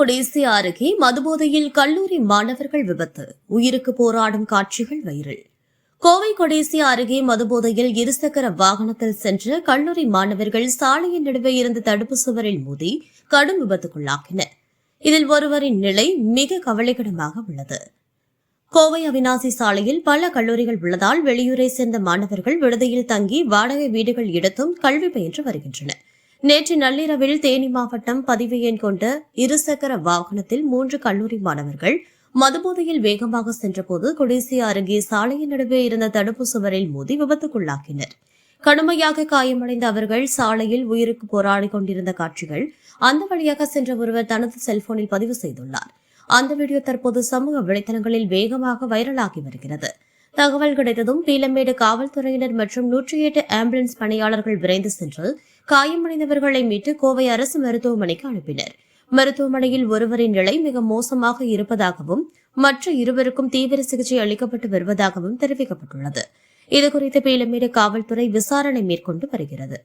கொடேசி அருகே மதுபோதையில் கல்லூரி மாணவர்கள் விபத்து, உயிருக்கு போராடும் காட்சிகள் வைரல். கோவை கொடேசி அருகே மதுபோதையில் இருசக்கர வாகனத்தில் சென்ற கல்லூரி மாணவர்கள் சாலையின் நடுவே இருந்த தடுப்பு சுவரில் மோதி கடும் விபத்துக்குள்ளாகினர். இதில் ஒருவரின் நிலை மிக கவலைக்கிடமாக உள்ளது. கோவை அவினாசி சாலையில் பல கல்லூரிகள் உள்ளதால் வெளியூரை சேர்ந்த மாணவர்கள் விடுதியில் தங்கி வாடகை வீடுகள் எடுத்தும் கல்வி பயின்று வருகின்றனர். நேற்று நள்ளிரவில் தேனி மாவட்டம் பதிவு எண் கொண்ட இருசக்கர வாகனத்தில் 3 கல்லூரி மாணவர்கள் மதுபோதையில் வேகமாக சென்றபோது கொடேசி அருகே சாலையின் நடுவே இருந்த தடுப்பு சுவரில் மோதி விபத்துக்குள்ளாகினர். கடுமையாக காயமடைந்த அவர்கள் சாலையில் உயிருக்கு போராடி கொண்டிருந்த காட்சிகள் அந்த வழியாக சென்ற ஒருவர் தனது செல்போனில் பதிவு செய்துள்ளார். அந்த வீடியோ தற்போது சமூக வலைதளங்களில் வேகமாக வைரலாகி வருகிறது. தகவல் கிடைத்ததும் பீளமேடு காவல்துறையினர் மற்றும் 108 ஆம்புலன்ஸ் பணியாளர்கள் விரைந்து சென்று காயமடைந்தவர்களை மீட்டு கோவை அரசு மருத்துவமனைக்கு அனுப்பினர். மருத்துவமனையில் ஒருவரின் நிலை மிக மோசமாக இருப்பதாகவும் மற்ற இருவருக்கும் தீவிர சிகிச்சை அளிக்கப்பட்டு வருவதாகவும் தெரிவிக்கப்பட்டுள்ளது. இதுகுறித்து பீளமேடு காவல்துறை விசாரணை மேற்கொண்டு வருகிறது.